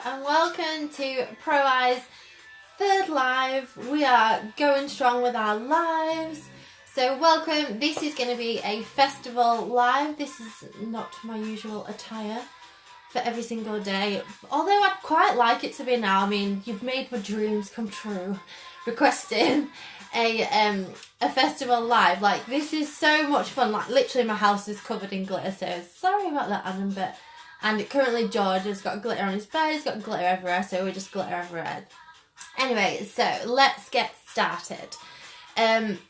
and welcome to Pro Eye's third live. We are going strong with our lives. So welcome. This is going to be a festival live. This is not my usual attire for every single day. Although I'd quite like it to be now. I mean, you've made my dreams come true. Requesting a festival live. Like, this is so much fun. Like, literally my house is covered in glitter. So sorry about that, Adam, but... And currently George has got glitter on his bed, he's got glitter everywhere, so we're just glitter everywhere. Anyway, so let's get started.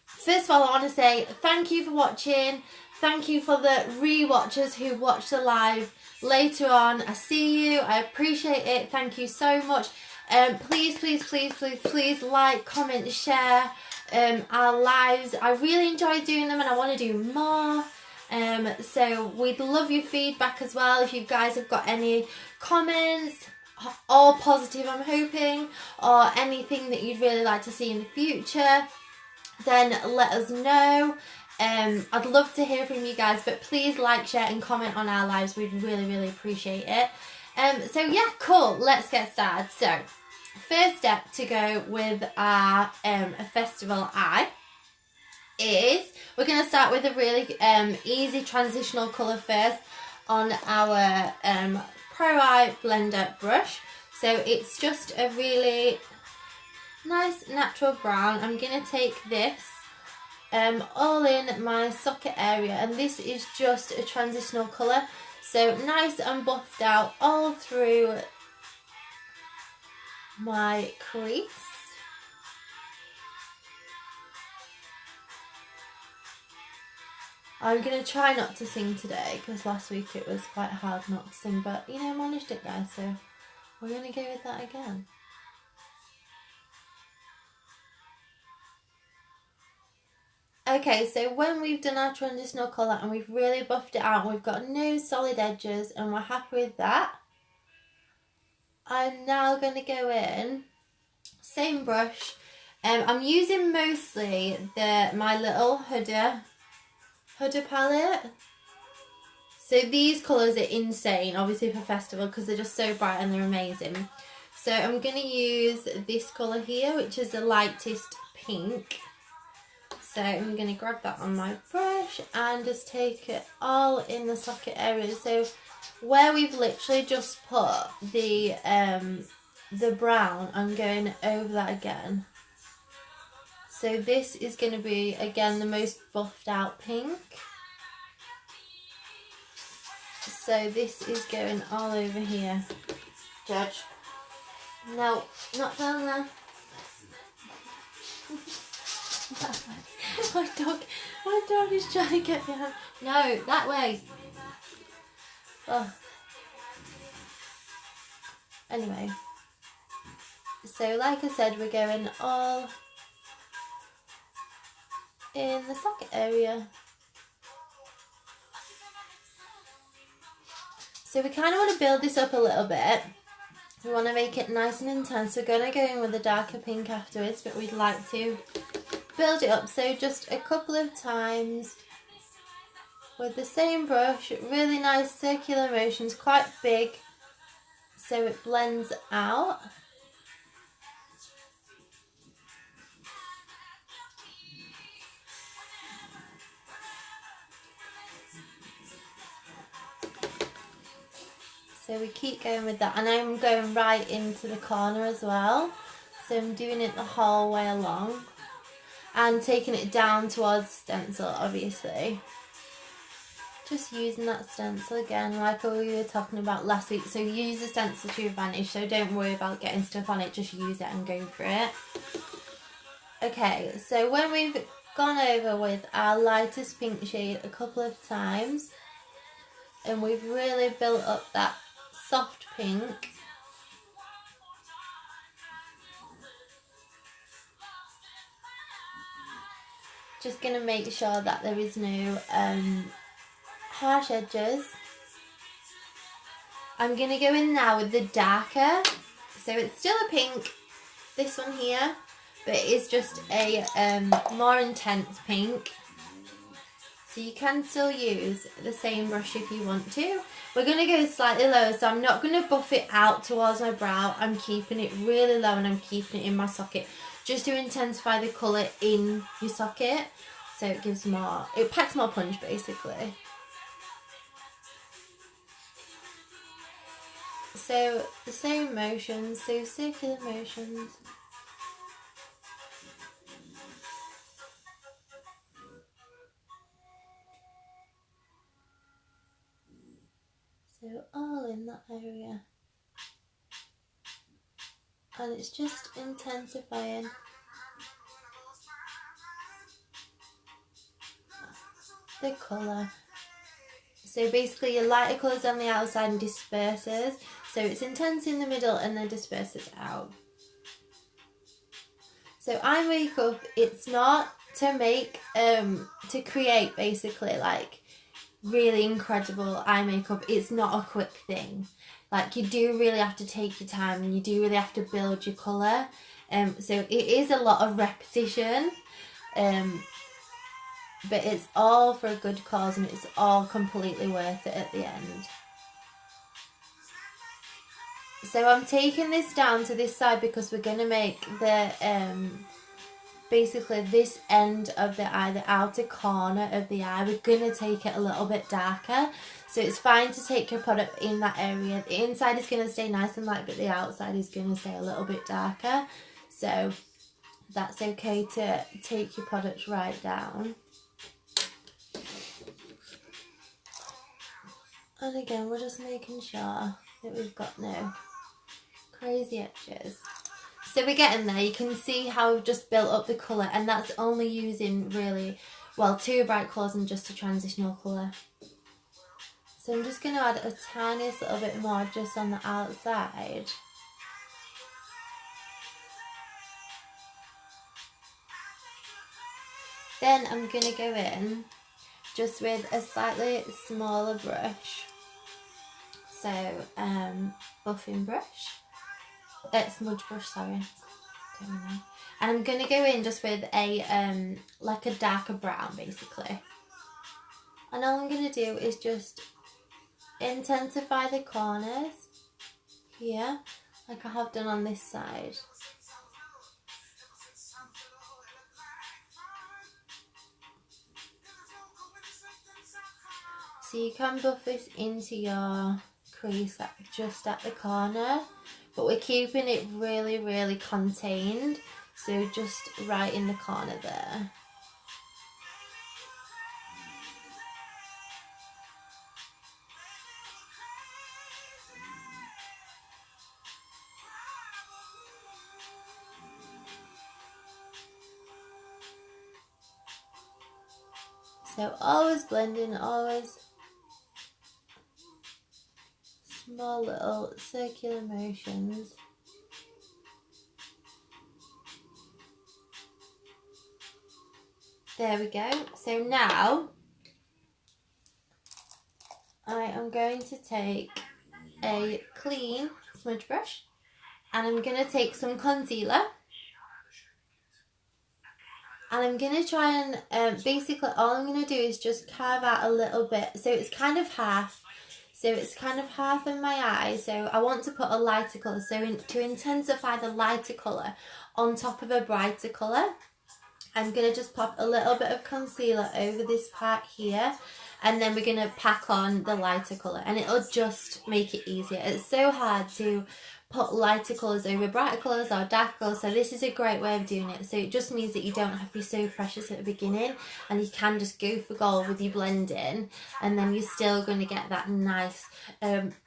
First of all, I want to say thank you for watching. Thank you for the re-watchers who watched the live later on. I see you, I appreciate it. Thank you so much. Please like, comment, share our lives. I really enjoy doing them and I want to do more. So we'd love your feedback as well. If you guys have got any comments, all positive I'm hoping, or anything that you'd really like to see in the future, then let us know. I'd love to hear from you guys, but please like, share and comment on our lives. We'd really appreciate it. So yeah, cool, let's get started. So first step to go with our festival eye is we're going to start with a really easy transitional colour first on our Pro Eye blender brush. So it's just a really nice natural brown. I'm going to take this all in my socket area, and this is just a transitional colour. So nice and buffed out all through my crease. I'm going to try not to sing today because last week it was quite hard not to sing, but you know, I managed it, guys, so we're going to go with that again. Okay, so when we've done our transitional colour and we've really buffed it out, we've got no solid edges and we're happy with that, I'm now going to go in, same brush, I'm using mostly my little Huda palette. So these colours are insane, obviously for festival, because they're just so bright and they're amazing. So I'm going to use this colour here, which is the lightest pink. So I'm going to grab that on my brush and just take it all in the socket area. So where we've literally just put the brown, I'm going over that again. So this is going to be, again, the most buffed out pink. So this is going all over here. Judge. No, not down there. My dog is trying to get behind. No, that way. Oh. Anyway. So like I said, we're going all in the socket area. So we kind of want to build this up a little bit. We want to make it nice and intense. We're going to go in with a darker pink afterwards, but we'd like to build it up. So just a couple of times with the same brush, really nice circular motions, quite big, so it blends out. So we keep going with that, and I'm going right into the corner as well. So I'm doing it the whole way along and taking it down towards stencil, obviously. Just using that stencil again, like we were talking about last week. So use the stencil to your advantage, so don't worry about getting stuff on it, just use it and go for it. Okay, so when we've gone over with our lightest pink shade a couple of times, and we've really built up that soft pink, just going to make sure that there is no harsh edges. I'm going to go in now with the darker, so it's still a pink, this one here, but it is just a more intense pink. So you can still use the same brush if you want to. We're going to go slightly lower, so I'm not going to buff it out towards my brow. I'm keeping it really low and I'm keeping it in my socket just to intensify the colour in your socket. So it gives more, it packs more punch basically. So the same motions, so circular motions. So all in that area. And it's just intensifying the colour. So basically your lighter colours on the outside and disperses. So it's intense in the middle and then disperses out. So eye makeup, it's not to make, to create basically like really incredible eye makeup. It's not a quick thing. Like you do really have to take your time and you do really have to build your colour. So it is a lot of repetition. But it's all for a good cause and it's all completely worth it at the end. So I'm taking this down to this side because we're going to make the, basically this end of the eye, the outer corner of the eye, we're going to take it a little bit darker. So it's fine to take your product in that area. The inside is going to stay nice and light, but the outside is going to stay a little bit darker. So that's okay to take your product right down. And again, we're just making sure that we've got no crazy edges. So we're getting there. You can see how we've just built up the colour, and that's only using really, well, 2 bright colours and just a transitional colour. So I'm just going to add a tiniest little bit more just on the outside. Then I'm going to go in just with a slightly smaller brush. So, buffing brush. Smudge brush, sorry. Don't know. And I'm going to go in just with a, like a darker brown, basically. And all I'm going to do is just intensify the corners here, like I have done on this side. So you can buff this into your crease just at the corner, but we're keeping it really, really contained. So just right in the corner there. So always blending, always small little circular motions. There we go. So now I am going to take a clean smudge brush and I'm going to take some concealer. And I'm going to try and, basically all I'm going to do is just carve out a little bit. So it's kind of half. So it's kind of half in my eye. So I want to put a lighter colour. So to intensify the lighter colour on top of a brighter colour, I'm going to just pop a little bit of concealer over this part here. And then we're going to pack on the lighter colour. And it'll just make it easier. It's so hard to put lighter colours over brighter colours or darker colours, so this is a great way of doing it. So it just means that you don't have to be so precious at the beginning and you can just go for gold with your blending, and then you're still going to get that nice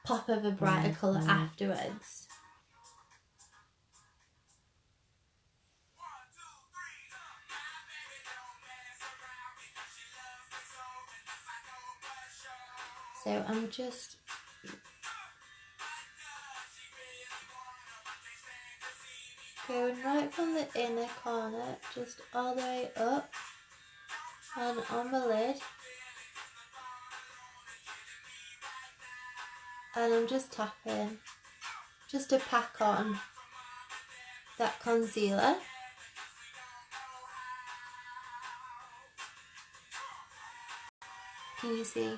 pop of a brighter colour afterwards. So I'm just going right from the inner corner, just all the way up and on the lid. And I'm just tapping, just to pack on that concealer. Can you see?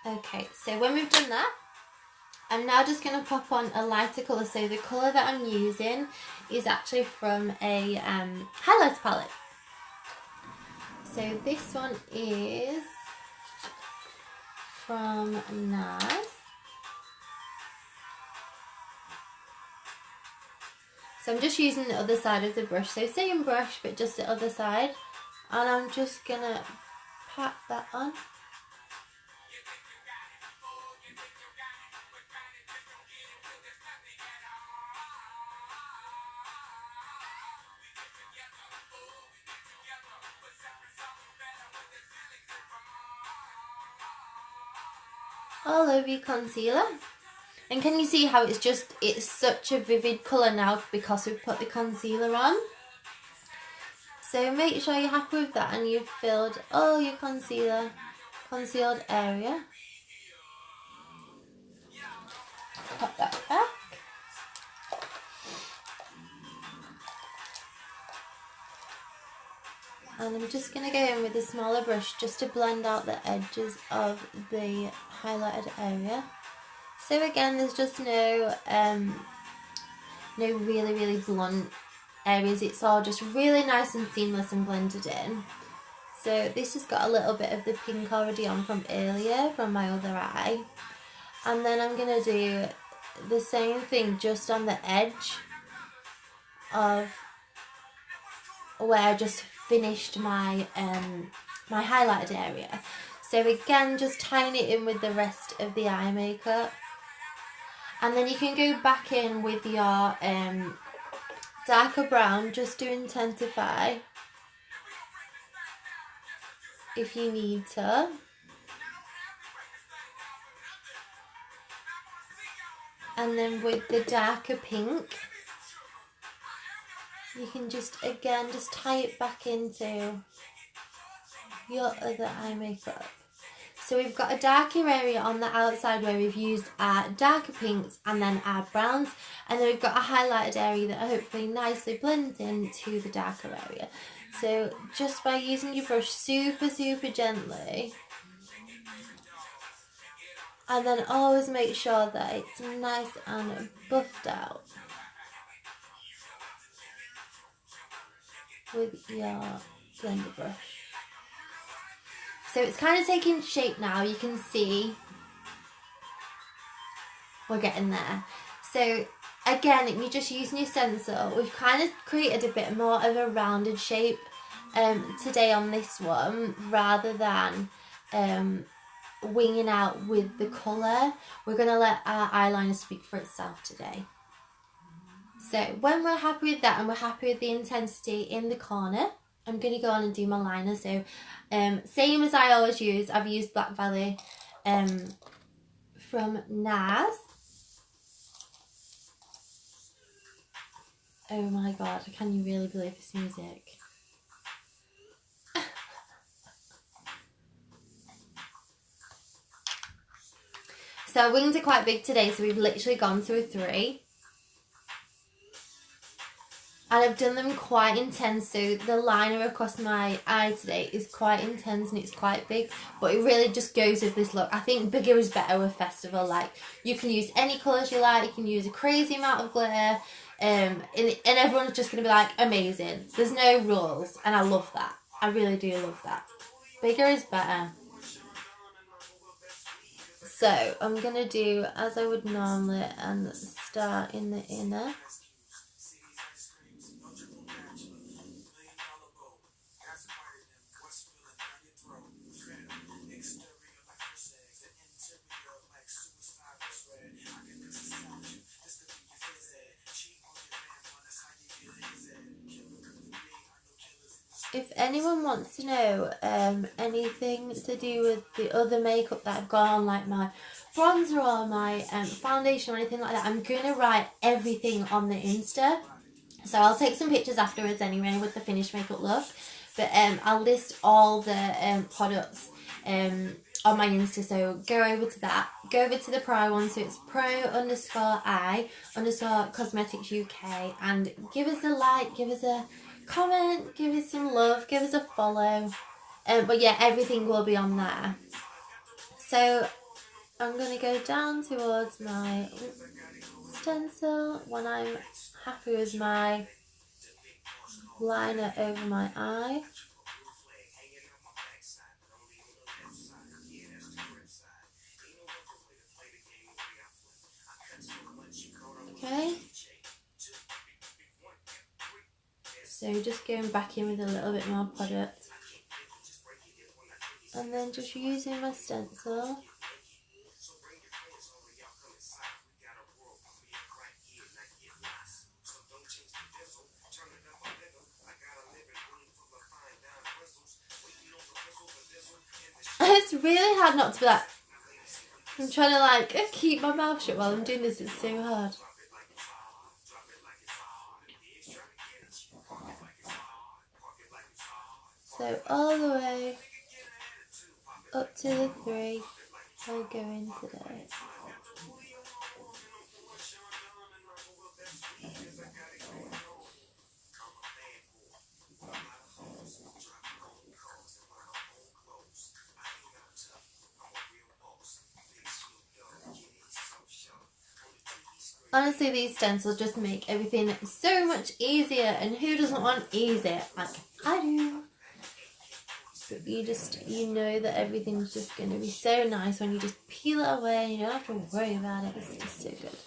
Okay, so when we've done that, I'm now just going to pop on a lighter colour. So the colour that I'm using is actually from a highlighter palette. So this one is from NARS. So I'm just using the other side of the brush. So same brush, but just the other side. And I'm just going to pat that on. All over your concealer. And can you see how it's such a vivid colour now because we've put the concealer on? So make sure you're happy with that and you've filled all your concealed area. Pop that back. And I'm just going to go in with a smaller brush just to blend out the edges of the highlighted area. So again, there's just no really blunt areas. It's all just really nice and seamless and blended in. So this has got a little bit of the pink already on from earlier from my other eye. And then I'm going to do the same thing just on the edge of where I just finished my my highlighted area. So again, just tying it in with the rest of the eye makeup. And then you can go back in with your darker brown just to intensify if you need to. And then with the darker pink, you can just again just tie it back into your other eye makeup. So we've got a darker area on the outside where we've used our darker pinks and then our browns. And then we've got a highlighted area that hopefully nicely blends into the darker area. So just by using your brush super gently. And then always make sure that it's nice and buffed out with your blender brush. So it's kind of taking shape now. You can see we're getting there. So again, you're just using your stencil. We've kind of created a bit more of a rounded shape today on this one, rather than winging out with the colour. We're going to let our eyeliner speak for itself today. So when we're happy with that and we're happy with the intensity in the corner, I'm going to go on and do my liner. So same as I always use, I've used Black Valley from NARS. Oh my god, can you really believe this music? So our wings are quite big today, so we've literally gone to a 3. And I've done them quite intense, so the liner across my eye today is quite intense and it's quite big, but it really just goes with this look. I think bigger is better with festival. Like, you can use any colours you like, you can use a crazy amount of glitter, and everyone's just going to be like, amazing. There's no rules, and I love that. I really do love that. Bigger is better. So I'm going to do as I would normally and start in the inner. If anyone wants to know anything to do with the other makeup that I've got on, like my bronzer or my foundation or anything like that, I'm going to write everything on the Insta. So I'll take some pictures afterwards anyway with the finished makeup look. But I'll list all the products on my Insta, so go over to that. Go over to the Pro one, so it's pro_I_cosmetics UK, and give us a like, give us a comment, give us some love, give us a follow. But yeah, everything will be on there. So I'm going to go down towards my stencil when I'm happy with my liner over my eye. Okay. So just going back in with a little bit more product. And then just using my stencil. It's really hard not to be like, I'm trying to like keep my mouth shut while I'm doing this, it's so hard. So all the way up to the 3 I'll go into this. Honestly, these stencils just make everything so much easier, and who doesn't want easy? Like I do. But you know that everything's just going to be so nice when you just peel it away and you don't have to worry about it. It's just so good.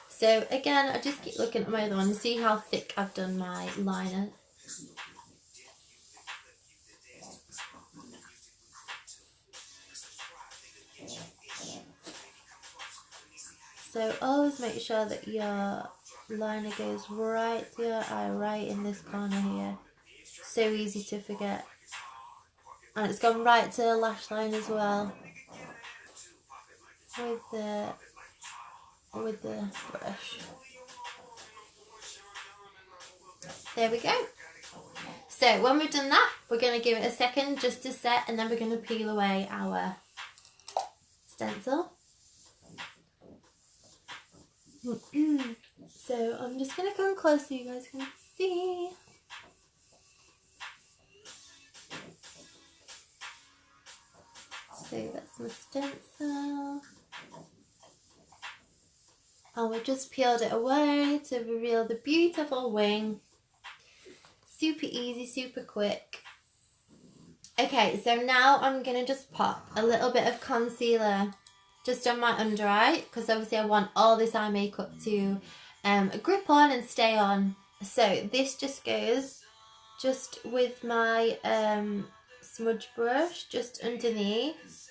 So again, I just keep looking at my other one and see how thick I've done my liner. So always make sure that your liner goes right to your eye, right in this corner here. So easy to forget. And it's gone right to the lash line as well. With the brush. There we go. So when we've done that, we're going to give it a second just to set, and then we're going to peel away our stencil. So I'm just going to come close so you guys can see. So that's my stencil. And we've just peeled it away to reveal the beautiful wing. Super easy, super quick. Okay, so now I'm going to just pop a little bit of concealer just on my under eye, because obviously I want all this eye makeup to grip on and stay on. So this just goes just with my smudge brush just underneath.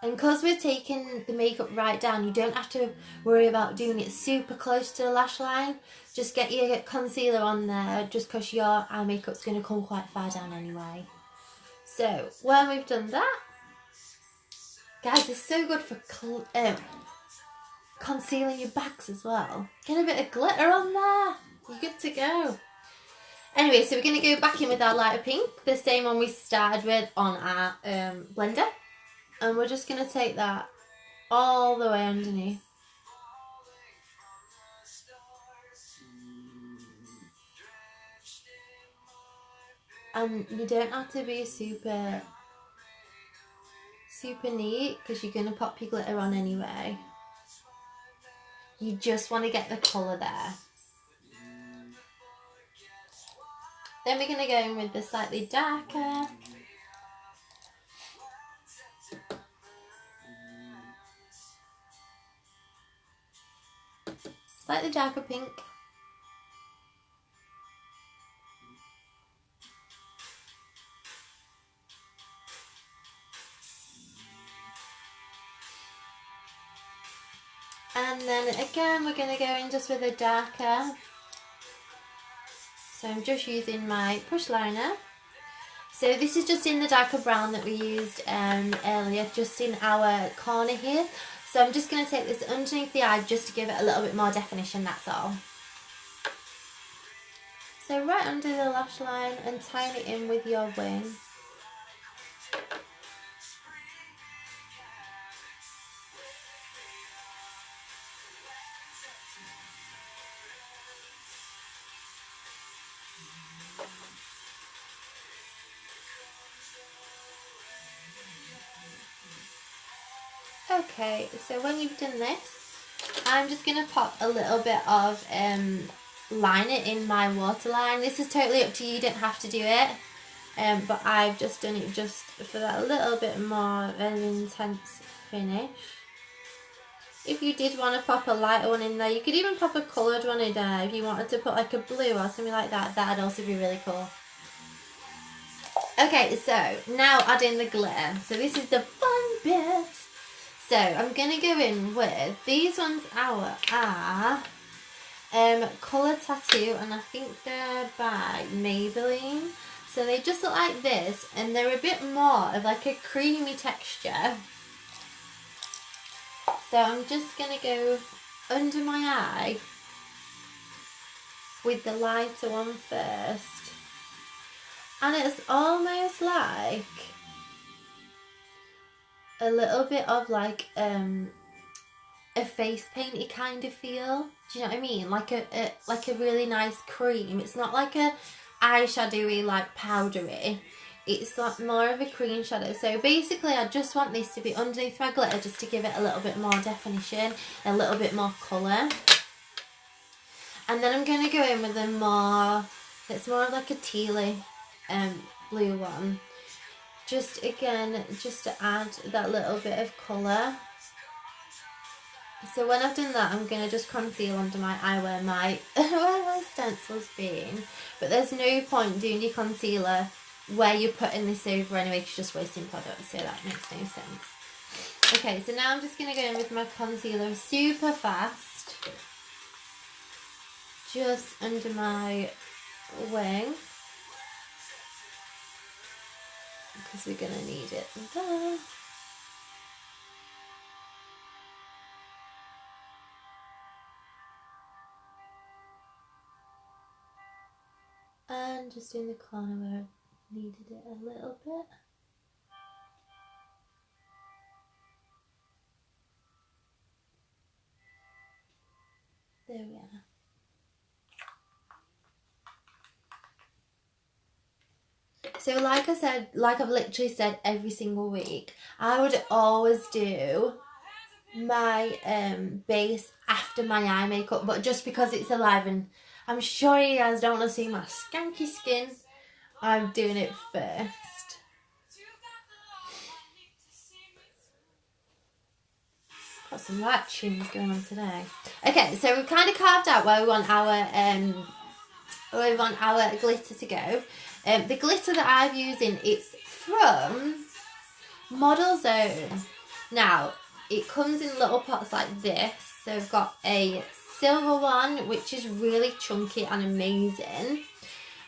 And because we're taking the makeup right down, you don't have to worry about doing it super close to the lash line. Just get your concealer on there, just because your eye makeup's going to come quite far down anyway. So when we've done that, guys, it's so good for concealing your bags as well. Get a bit of glitter on there, you're good to go. Anyway, so we're going to go back in with our lighter pink, the same one we started with on our blender. And we're just going to take that all the way underneath. And you don't have to be super neat, because you're going to pop your glitter on anyway. You just want to get the colour there. Then we're going to go in with the slightly darker. Slightly darker pink. And then again, we're going to go in just with a darker. So I'm just using my push liner. So this is just in the darker brown that we used earlier, just in our corner here. So I'm just going to take this underneath the eye just to give it a little bit more definition, that's all. So right under the lash line and tying it in with your wing. Okay, so when you've done this, I'm just going to pop a little bit of liner in my waterline. This is totally up to you, you don't have to do it. But I've just done it just for that little bit more of an intense finish. If you did want to pop a lighter one in there, you could even pop a coloured one in there. If you wanted to put like a blue or something like that, that'd also be really cool. Okay, so now add in the glitter. So this is the fun bit. So I'm going to go in with, these ones are Colour Tattoo, and I think they're by Maybelline. So they just look like this, and they're a bit more of like a creamy texture. So I'm just going to go under my eye with the lighter one first. And it's almost like a little bit of like a face painty kind of feel. Do you know what I mean? Like a really nice cream. It's not like a eyeshadowy, like powdery. It's like more of a cream shadow. So basically I just want this to be underneath my glitter just to give it a little bit more definition, a little bit more colour. And then I'm going to go in with a more, it's more of like a tealy blue one. Just again, just to add that little bit of colour. So when I've done that, I'm going to just conceal under my eye where my stencil's been. But there's no point doing your concealer where you're putting this over anyway, because you're just wasting product, so that makes no sense. Okay, so now I'm just going to go in with my concealer super fast. Just under my wing. Because we're going to need it there. And just in the corner where I needed it a little bit. There we are. So like I said, like I've literally said every single week, I would always do my base after my eye makeup, but just because it's alive and I'm sure you guys don't want to see my skanky skin, I'm doing it first. Got some right tunes going on today. Okay, so we've kind of carved out where we want our glitter to go. The glitter that I'm using, it's from Model Zone. Now, it comes in little pots like this. So I've got a silver one, which is really chunky and amazing.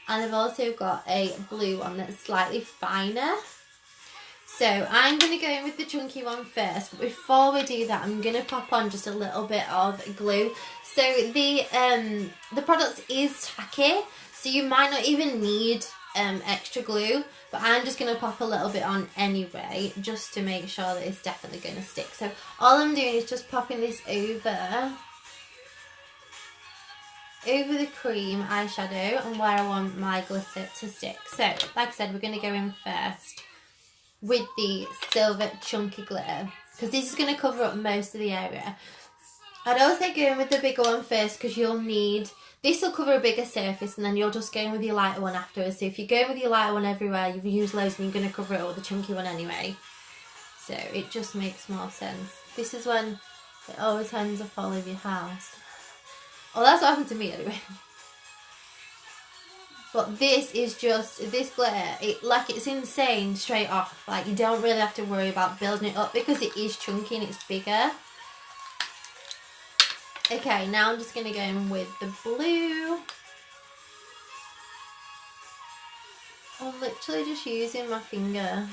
And I've also got a blue one that's slightly finer. So I'm going to go in with the chunky one first. But before we do that, I'm going to pop on just a little bit of glue. So the product is tacky, so you might not even need extra glue, but I'm just going to pop a little bit on anyway, just to make sure that it's definitely going to stick. So all I'm doing is just popping this over the cream eyeshadow and where I want my glitter to stick. So like I said, we're going to go in first with the silver chunky glitter, because this is going to cover up most of the area. I'd also go in with the bigger one first, because you'll need, this will cover a bigger surface, and then you'll just go in with your lighter one afterwards. So if you go with your lighter one everywhere, you've used loads and you're going to cover it all with the chunky one anyway. So it just makes more sense. This is when it always ends up all over your house. Well, that's what happened to me anyway. But this is just, this glitter, it's insane straight off. Like, you don't really have to worry about building it up because it is chunky and it's bigger. Okay, now I'm just going to go in with the blue. I'm literally just using my finger.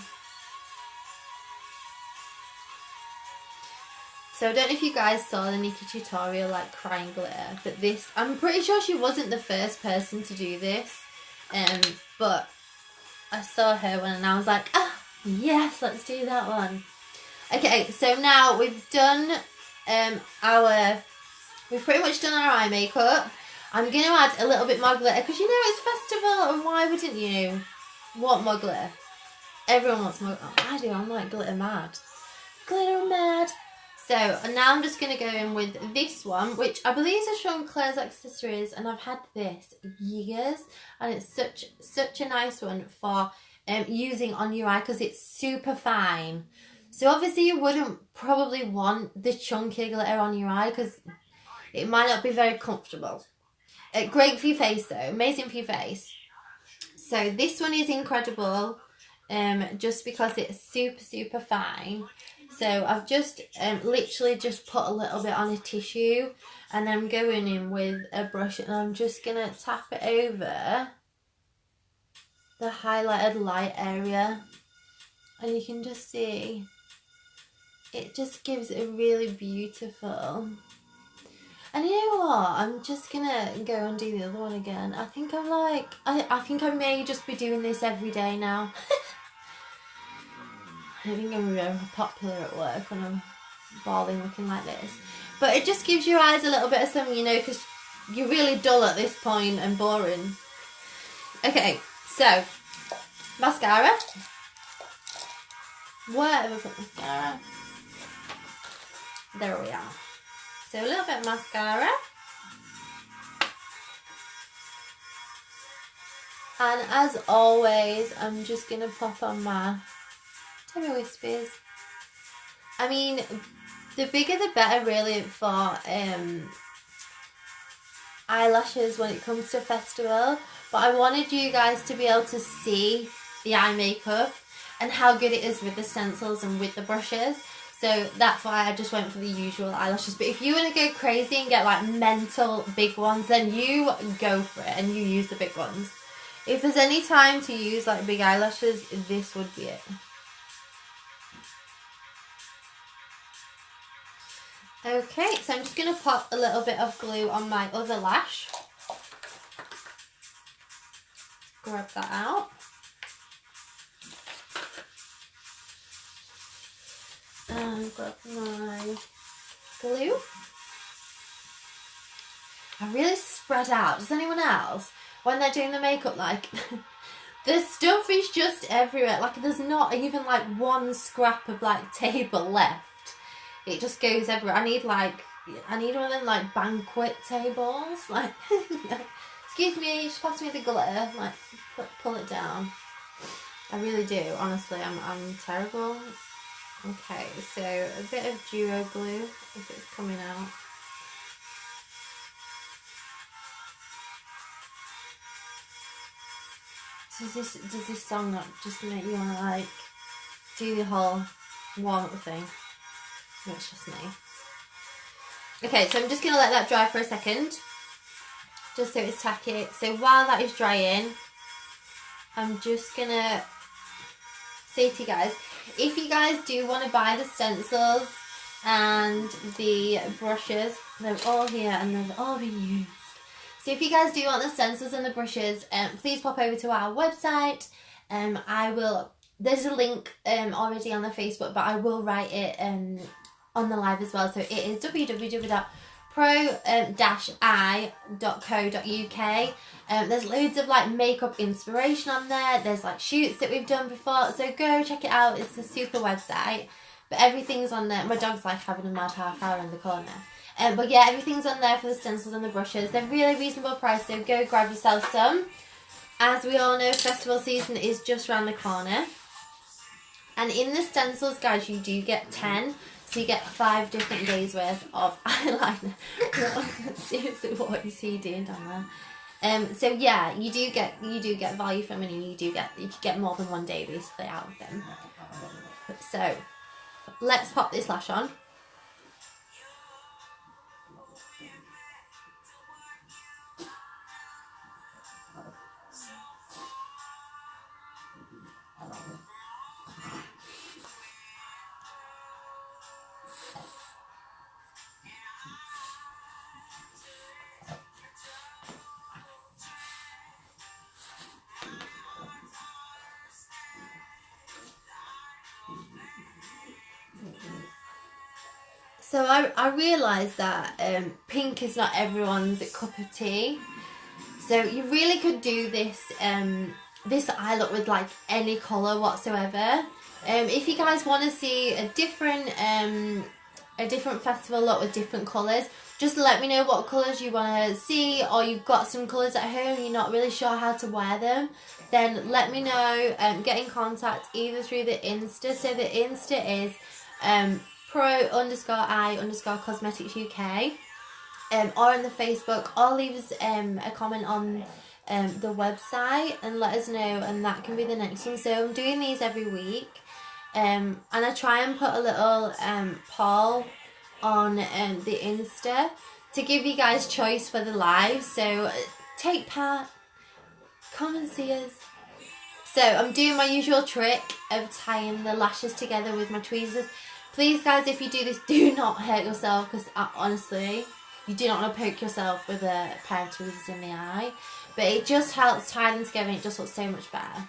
So I don't know if you guys saw the Nikki tutorial, like crying glitter, but this, I'm pretty sure she wasn't the first person to do this, but I saw her one and I was like, ah, yes, let's do that one. Okay, so now we've done we've pretty much done our eye makeup. I'm going to add a little bit more glitter, because you know it's festival, and why wouldn't you want more glitter? Everyone wants more. Oh, I do, I'm like glitter mad. Glitter mad. So now I'm just going to go in with this one, which I believe is Sean Claire's Accessories, and I've had this years, and it's such a nice one for using on your eye because it's super fine. So obviously you wouldn't probably want the chunky glitter on your eye because it might not be very comfortable. Great for your face though, amazing for your face. So this one is incredible, just because it's super fine. So I've just literally just put a little bit on a tissue, and I'm going in with a brush, and I'm just gonna tap it over the highlighted light area, and you can just see it just gives a really beautiful. And you know what? I'm just gonna go and do the other one again. I think I'm like, I think I may just be doing this every day now. I think I'm very popular at work when I'm balding looking like this. But it just gives your eyes a little bit of something, you know, because you're really dull at this point and boring. Okay, so mascara. Where have I put mascara? There we are. So a little bit of mascara. And as always, I'm just going to pop on my Timmy Wispies. I mean, the bigger the better really for eyelashes when it comes to festival. But I wanted you guys to be able to see the eye makeup and how good it is with the stencils and with the brushes. So that's why I just went for the usual eyelashes. But if you want to go crazy and get like mental big ones, then you go for it and you use the big ones. If there's any time to use like big eyelashes, this would be it. Okay, so I'm just going to pop a little bit of glue on my other lash. Grab that out. And grab my glue. I really spread out. Does anyone else? When they're doing the makeup, like, the stuff is just everywhere. Like, there's not even, like, one scrap of, like, table left. It just goes everywhere. I need one of them, like, banquet tables. Like, excuse me, just pass me the glitter. Like, pull it down. I really do, honestly. I'm terrible. Okay, so a bit of Duo glue, if it's coming out. Does this song not just make you want to like do the whole warm-up thing? No, it's just me. Okay, so I'm just going to let that dry for a second, just so it's tacky. So while that is drying, I'm just going to say to you guys, if you guys do want to buy the stencils and the brushes, they're all here and they've all been used. So if you guys do want the stencils and the brushes, please pop over to our website. There's a link already on the Facebook, but I will write it on the live as well. So it is www.pro-i.co.uk. There's loads of like makeup inspiration on there. There's like shoots that we've done before. So go check it out. It's a super website. But everything's on there. My dog's like having a mad half hour in the corner. But yeah, everything's on there for the stencils and the brushes. They're really reasonable price, so go grab yourself some. As we all know, festival season is just around the corner. And in the stencils, guys, you do get 10. So you get 5 different days worth of eyeliner. Seriously, what is he doing down there? So yeah, you do get value from it, and you can get more than one day basically out of them. So let's pop this lash on. So I realised that pink is not everyone's cup of tea. So you really could do this this eye look with like any colour whatsoever. If you guys want to see a different a different festival look with different colours. Just let me know what colours you want to see, or you've got some colours at home, you're not really sure how to wear them, then let me know. Get in contact either through the Insta. So the Insta is pro_I_cosmetics UK, or on the Facebook, or leave us a comment on the website and let us know, and that can be the next one. So I'm doing these every week, and I try and put a little poll on the Insta to give you guys choice for the live. So take part, come and see us. So I'm doing my usual trick of tying the lashes together with my tweezers. Please guys, if you do this, do not hurt yourself, because honestly, you do not want to poke yourself with a pair of tweezers in the eye. But it just helps tie them together, and it just looks so much better.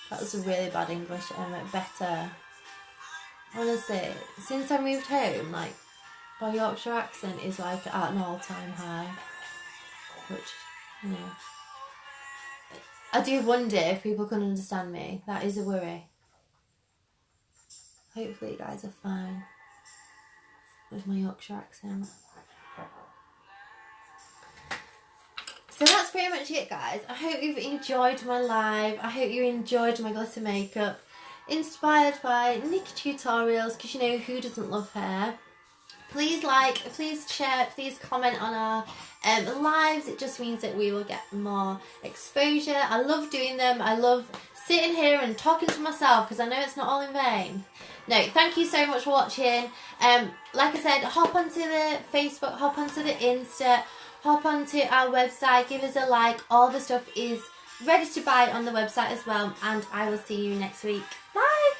That was a really bad English, better. Honestly, since I moved home, like, my Yorkshire accent is like at an all-time high. Which, you know, I do wonder if people can understand me. That is a worry. Hopefully you guys are fine with my Yorkshire accent. So that's pretty much it, guys. I hope you've enjoyed my live. I hope you enjoyed my glitter makeup. Inspired by Nikki tutorials, because you know, who doesn't love hair? Please like, please share, please comment on our lives. It just means that we will get more exposure. I love doing them. I love sitting here and talking to myself, because I know it's not all in vain. No, thank you so much for watching. Like I said, hop onto the Facebook, hop onto the Insta, hop onto our website, give us a like. All the stuff is ready to buy on the website as well, and I will see you next week. Bye!